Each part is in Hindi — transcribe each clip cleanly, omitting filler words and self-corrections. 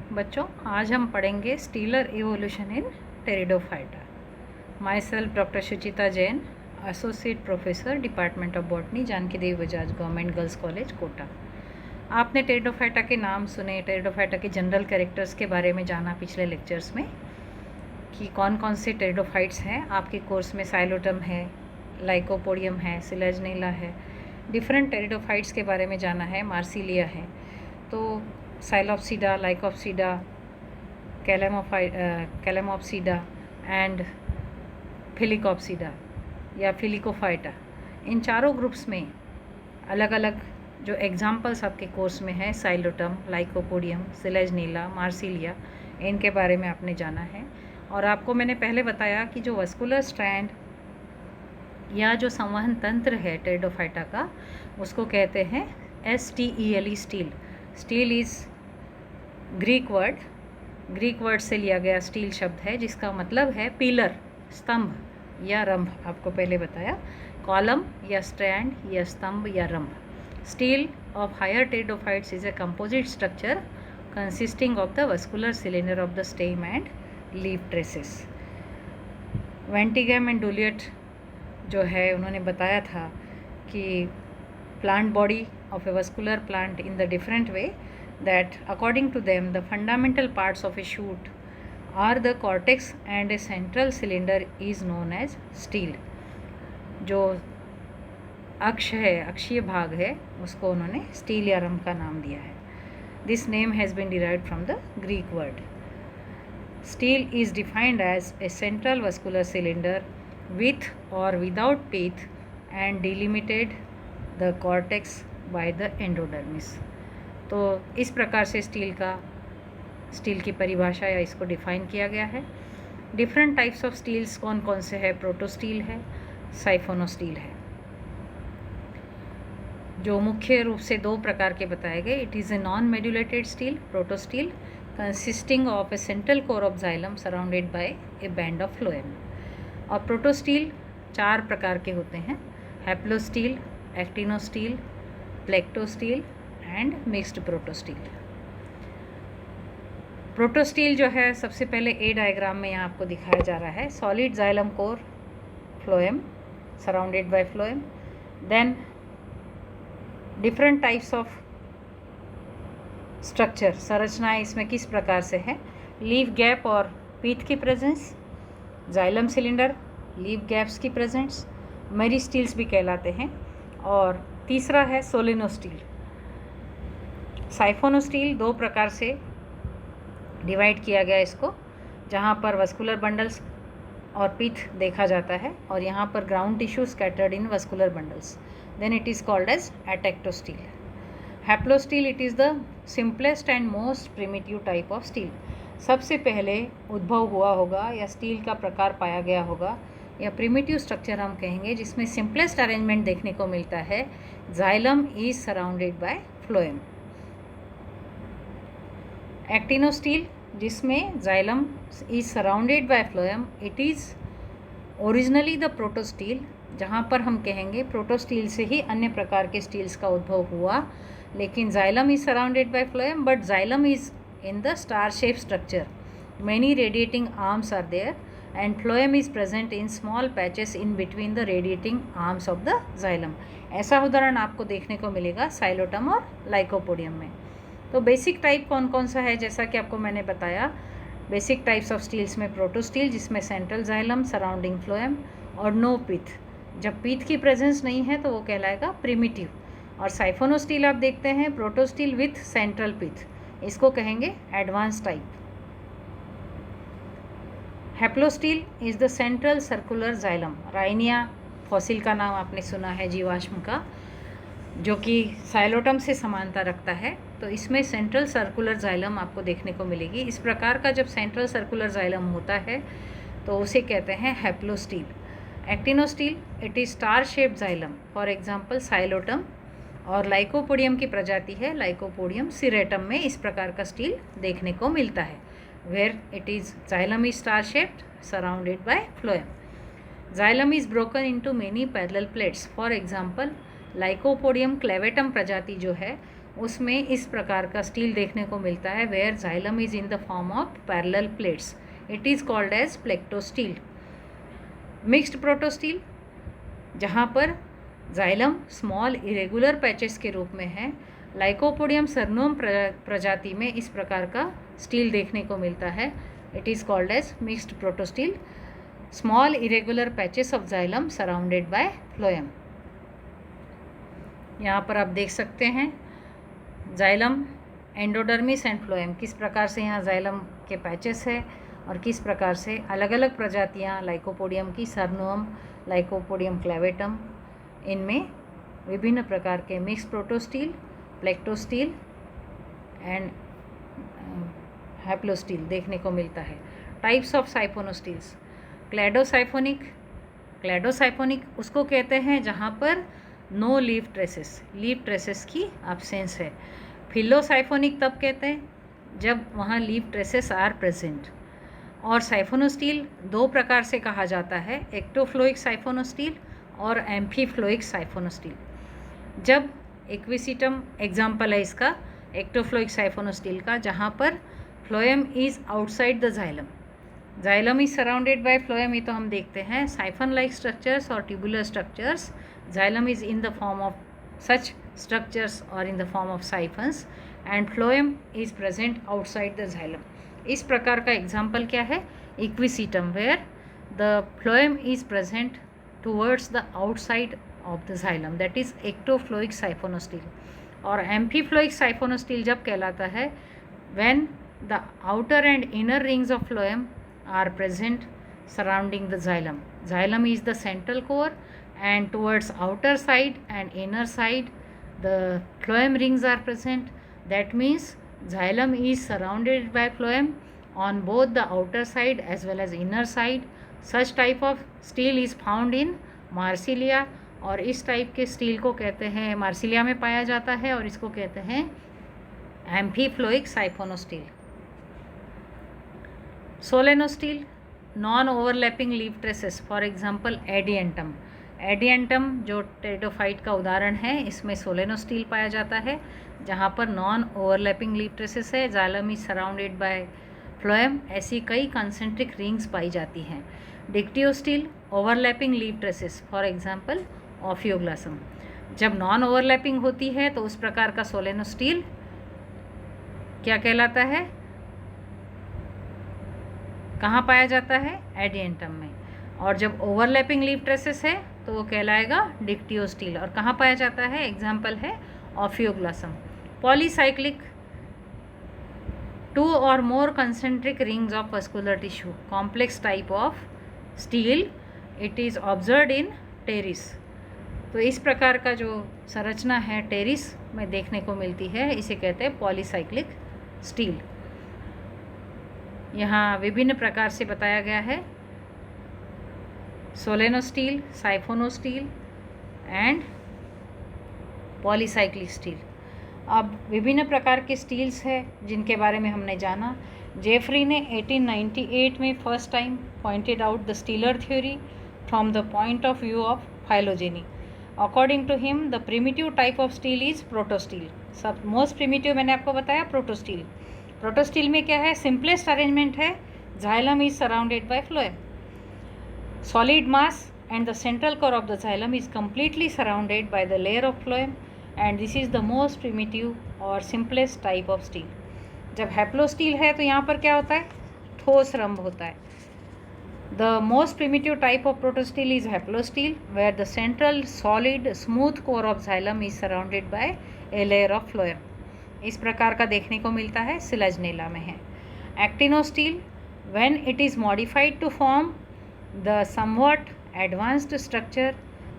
बच्चों, आज हम पढ़ेंगे stelar evolution in Pteridophyta. Myself doctor Suchita Jain, associate professor, department of botany, Janki Devi Bajaj government girls college, Kota. आपने टेरिडोफाइटा के नाम सुने, टेरिडोफाइटा के जनरल कैरेक्टर्स के बारे में जाना पिछले लेक्चर्स में कि कौन कौन से टेरिडोफाइट्स हैं। आपके कोर्स में साइलोटम है, लाइकोपोडियम है, सिलेजनेला है, डिफरेंट टेरिडोफाइट्स के बारे में जाना है, मार्सिलिया है। तो साइलोप्सिडा, लाइकोप्सिडा, कैलेमोप्सिडा एंड फिलिकोप्सिडा या फिलिकोफाइटा, इन चारों ग्रुप्स में अलग अलग जो एग्जाम्पल्स आपके कोर्स में है, साइलोटम, लाइकोपोडियम, सिलेजनेला, मार्सिलिया, इनके बारे में आपने जाना है। और आपको मैंने पहले बताया कि जो वस्कुलर स्ट्रैंड या जो संवहन तंत्र है टेरिडोफाइटा का, उसको कहते हैं STELE, steel. Steel is Greek word से लिया गया स्टील शब्द है, जिसका मतलब है पिलर, स्तंभ या रंभ। आपको पहले बताया, कॉलम या स्ट्रैंड या स्तंभ या रंभ। Stele of higher pteridophytes is a composite structure consisting of the vascular cylinder of the stem and leaf traces. Van Tieghem and Douliot जो है, उन्होंने बताया था कि plant body of a vascular plant in the different way, that according to them the fundamental parts of a shoot are the cortex and a central cylinder is known as stele। जो अक्ष है, अक्षीय भाग है, उसको उन्होंने स्टील या रम का नाम दिया है। This name has been derived from the Greek word. Stele is defined as a central vascular cylinder with or without teeth and delimited the cortex by the endodermis। तो इस प्रकार से स्टील की परिभाषा या इसको डिफाइन किया गया है। डिफरेंट टाइप्स ऑफ स्टील्स कौन कौन से है? प्रोटोस्टील है, साइफोनोस्टील है। जो मुख्य रूप से दो प्रकार के बताए गए, it is a non medullated stele, protostele, consisting of a central core of xylem surrounded by a band of phloem. और प्रोटोस्टील चार प्रकार के होते हैं: haplostele, actinostele, plectostele and mixed protostele. Protostele जो है, सबसे पहले ए डायग्राम में यहाँ आपको दिखाया जा रहा है, solid xylem core, phloem, surrounded by phloem. Then different types of structure, संरचनाएं इसमें किस प्रकार से है: लीफ गैप और पीथ की presence, xylem cylinder, leaf gaps की प्रेजेंस, मेरिस्टील्स भी कहलाते हैं। और तीसरा है सोलेनोस्टील। साइफोनोस्टील दो प्रकार से डिवाइड किया गया इसको, जहाँ पर वस्कुलर बंडल्स और पीथ देखा जाता है और यहाँ पर ground tissue scattered in vascular bundles, then it is called as atactostele. Haplostele, it is the simplest and most primitive type of stele. सबसे पहले उद्भव हुआ होगा या स्टील का प्रकार पाया गया होगा, या प्रिमिटिव स्ट्रक्चर हम कहेंगे, जिसमें सिंपलेस्ट अरेंजमेंट देखने को मिलता है। Xylem is surrounded by phloem. Actinostele, जिसमें xylem is surrounded by phloem, it is originally the protostele, जहाँ पर हम कहेंगे प्रोटोस्टील से ही अन्य प्रकार के स्टील्स का उद्भव हुआ। लेकिन xylem is surrounded by phloem, but xylem is in the star-shaped structure. Many radiating arms are there and phloem is present in small patches in between the radiating arms of the xylem। ऐसा उदाहरण आपको देखने को मिलेगा साइलोटम और लाइकोपोडियम में। तो बेसिक टाइप कौन कौन सा है? जैसा कि आपको मैंने बताया, बेसिक टाइप्स ऑफ स्टील्स में प्रोटोस्टील, जिसमें सेंट्रल जाइलम सराउंडिंग फ्लोएम और नो पीथ। जब पीथ की प्रेजेंस नहीं है तो वो कहलाएगा प्रिमिटिव। और साइफोनोस्टील आप देखते हैं, प्रोटोस्टील विथ सेंट्रल पीथ, इसको कहेंगे advance type. Haplostele is the central circular xylem. Rhynia fossil का नाम आपने सुना है, जीवाश्म का, जो कि साइलोटम से समानता रखता है। तो इसमें सेंट्रल सर्कुलर जाइलम आपको देखने को मिलेगी। इस प्रकार का जब सेंट्रल सर्कुलर जाइलम होता है तो उसे कहते हैं haplostele. Actinostele, it is star shaped xylem, for example Psilotum. और लाइकोपोडियम की प्रजाति है लाइकोपोडियम सिरेटम में इस प्रकार का स्टील देखने को मिलता है, where it is xylem is star shaped surrounded by phloem. Xylem is broken into many parallel plates, for example Lycopodium clavatum प्रजाति जो है उसमें इस प्रकार का स्टील देखने को मिलता है, where xylem is in the form of parallel plates, it is called as plectostele. Mixed protostele, जहाँ पर जाइलम स्मॉल इरेगुलर पैचेस के रूप में है, लाइकोपोडियम सरनोम प्रजाति में इस प्रकार का स्टील देखने को मिलता है, it is called as mixed protostele. Small irregular patches of xylem surrounded by phloem. यहाँ पर आप देख सकते हैं जाइलम, एंडोडर्मिस एंड फ्लोएम, किस प्रकार से यहाँ जाइलम के पैचेस है और किस प्रकार से अलग अलग प्रजातियाँ लाइकोपोडियम की, सरनोम, लाइकोपोडियम क्लेवेटम, इनमें विभिन्न प्रकार के मिक्स प्रोटोस्टील, प्लेक्टोस्टील एंड हैप्लोस्टील देखने को मिलता है। टाइप्स ऑफ साइफोनोस्टील्स, क्लैडोसाइफोनिक, क्लैडोसाइफोनिक उसको कहते हैं जहाँ पर नो लीफ ट्रेसेस की एब्सेंस है। फिलोसाइफोनिक तब कहते हैं जब वहाँ लीफ ट्रेसेस आर प्रेजेंट। और साइफोनोस्टील दो प्रकार से कहा जाता है, एक्टोफ्लोइक साइफोनोस्टील और एम्फीफ्लोइक साइफोनोस्टील। जब एक्विसिटम एग्जाम्पल है इसका एक्टोफ्लोइक साइफोनोस्टील का, जहाँ पर phloem is outside the xylem, xylem is surrounded by phloem, ये तो हम देखते हैं। साइफन लाइक स्ट्रक्चर्स और tubular structures, xylem is in the form of such structures or in the form of siphons and phloem is present outside the xylem. इस प्रकार का एग्जाम्पल क्या है, Equisetum, where the phloem is present towards the outside of the xylem, that is ectophloic siphonostele. और एम्फीफ्लोइक साइफोनोस्टील जब कहलाता है when the outer and inner rings of phloem are present surrounding the xylem. Xylem is the central core and towards outer side and inner side the phloem rings are present. That means xylem is surrounded by phloem on both the outer side as well as inner side. Such type of steel is found in Marsilia और इस टाइप के स्टील को कहते हैं, मार्सिलिया में पाया जाता है और इसको कहते हैं amphiphloic siphonostele. Solenostele, non overlapping leaf traces, for example Adiantum. Adiantum जो टेरिडोफाइट का उदाहरण है, इसमें सोलेनोस्टील पाया जाता है जहाँ पर नॉन ओवरलैपिंग लीफ ट्रेसेस है, xylem is surrounded by phloem, ऐसी कई कंसेंट्रिक रिंग्स पाई जाती हैं। Dictyostele, overlapping leaf traces, for example Ophioglossum. जब नॉन ओवरलैपिंग होती है तो उस प्रकार का सोलेनोस्टील क्या कहलाता है, कहाँ पाया जाता है, एडिएंटम में। और जब ओवरलैपिंग लीफ ट्रेसेस है तो वो कहलाएगा डिक्टियोस्टील, और कहाँ पाया जाता है, एग्जाम्पल है Ophioglossum. Polycyclic, 2 or more concentric rings of vascular tissue, complex type of steel, it is observed in Pteris. तो इस प्रकार का जो संरचना है टेरिस में देखने को मिलती है, इसे कहते हैं पॉलीसाइक्लिक स्टील। यहाँ विभिन्न प्रकार से बताया गया है, सोलेनोस्टील, साइफोनोस्टील एंड पॉलीसाइक्लिक स्टील। अब विभिन्न प्रकार के स्टील्स हैं जिनके बारे में हमने जाना। जेफरी ने 1898 में first time pointed out the stele theory from the point of view of phylogeny. According to him the primitive type of stele is protostele. सब मोस्ट प्रिमिटिव मैंने आपको बताया प्रोटोस्टील। प्रोटोस्टील में क्या है, सिंपलेस्ट अरेंजमेंट है, xylem is surrounded by phloem, solid mass and the central core of the xylem is completely surrounded by the layer of phloem and this is the most primitive or simplest type of steel. जब हैप्लोस्टील है तो यहाँ पर क्या होता है, ठोस रंभ होता है। The most primitive type of protosteel is haplosteel where the central solid smooth core of xylem is surrounded by a layer of phloem. इस प्रकार का देखने को मिलता है, सिलेजनेला में है। एक्टिनोस्टील, when it is modified to form the somewhat advanced structure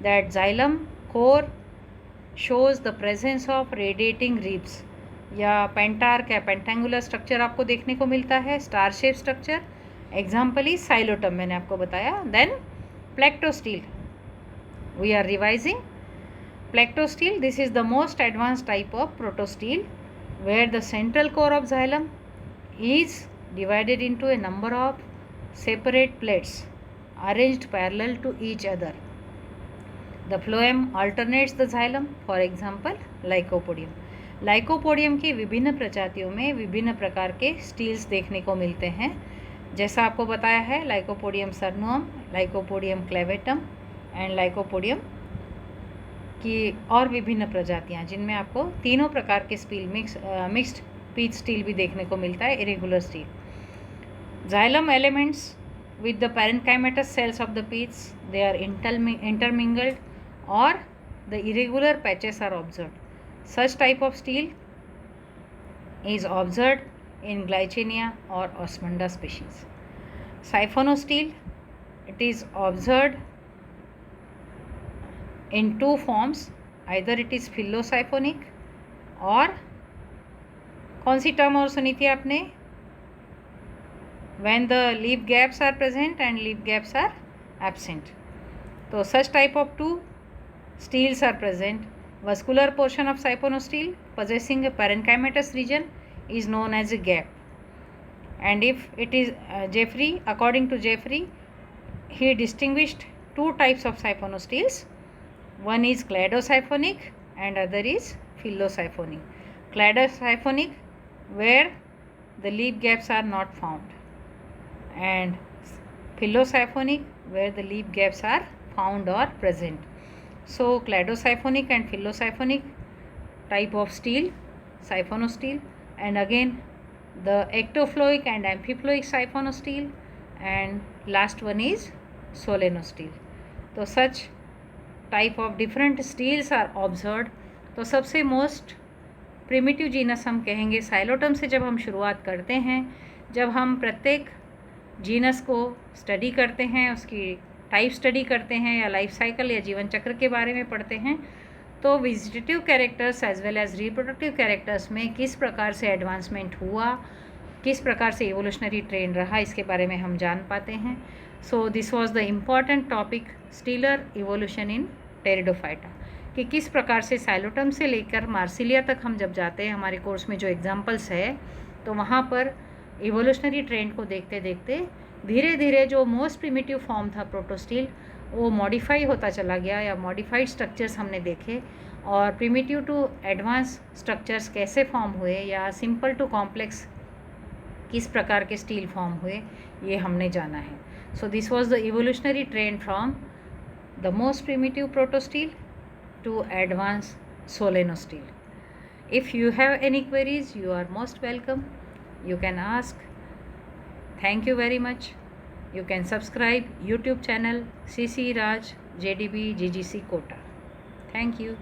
that xylem core shows the presence of radiating ribs, या पेंटार्क या पेंटेंगुलर स्ट्रक्चर आपको देखने को मिलता है, star shape structure. Example is Psilotum, मैंने आपको बताया। Then plectostele, we are revising plectostele, this is the most advance type of protostele where the central core of xylem is divided into a number of separate plates arranged parallel to each other. The phloem alternates the xylem, for example lycopodium. Lycopodium की विभिन्न प्रजातियों में विभिन्न प्रकार के स्टील्स देखने को मिलते हैं। जैसा आपको बताया है, Lycopodium cernuum, Lycopodium clavatum and Lycopodium की और विभिन्न प्रजातियां, जिनमें आपको तीनों प्रकार के स्टील मिक्स्ड पीच स्टील भी देखने को मिलता है, irregular steel. Xylem elements with the parenchymatous cells of the peats, they are intermingled or the irregular patches are observed. Such type of steel is observed in Glycinia or Osmunda species. Siphonosteel, it is observed in two forms, either it is phyllosiphonic or कौन सी टर्म और सुनी थी आपने? when the leaf gaps are present and leaf gaps are absent. So such type of two steels are present. Vascular portion of siphonosteel possessing a parenchymatous region is known as a gap. And if it is Jeffrey, according to Jeffrey, he distinguished two types of siphonosteels. One is cladosiphonic and other is phyllosiphonic. Cladosiphonic, where the leaf gaps are not found, and phyllosiphonic, where the leaf gaps are found or present. So cladosiphonic and phyllosiphonic type of steel, siphonosteel, and again the ectofloic and amphiploic siphonosteel, and last one is solenosteel. तो such type of different steels are observed. तो सबसे मोस्ट प्रिमिटिव जीनस हम कहेंगे साइलोटम से। जब हम शुरुआत करते हैं, जब हम प्रत्येक जीनस को स्टडी करते हैं, उसकी टाइप स्टडी करते हैं या लाइफ साइकिल या जीवन चक्र के बारे में पढ़ते हैं, तो vegetative characters as well as reproductive characters में किस प्रकार से एडवांसमेंट हुआ, किस प्रकार से इवोल्यूशनरी ट्रेंड रहा, इसके बारे में हम जान पाते हैं। सो this was the important topic, stealer evolution in pteridophyta, कि किस प्रकार से साइलोटम से लेकर मार्सिलिया तक हम जब जाते हैं, हमारे कोर्स में जो एग्जाम्पल्स है, तो वहाँ पर इवोल्यूशनरी ट्रेंड को देखते देखते धीरे धीरे जो मोस्ट प्रिमिटिव फॉर्म था प्रोटोस्टील, वो मॉडिफाई होता चला गया, या मॉडिफाइड स्ट्रक्चर्स हमने देखे, और प्रिमिटिव टू एडवांस स्ट्रक्चर्स कैसे फॉर्म हुए, या सिंपल टू कॉम्प्लेक्स किस प्रकार के स्टील फॉर्म हुए, ये हमने जाना है। So this was the evolutionary trend from the most primitive protostele to advanced solenosteel. If you have any queries, you are most welcome. You can ask. Thank you very much. You can subscribe YouTube channel CC Raj JDB GGC Kota. Thank you.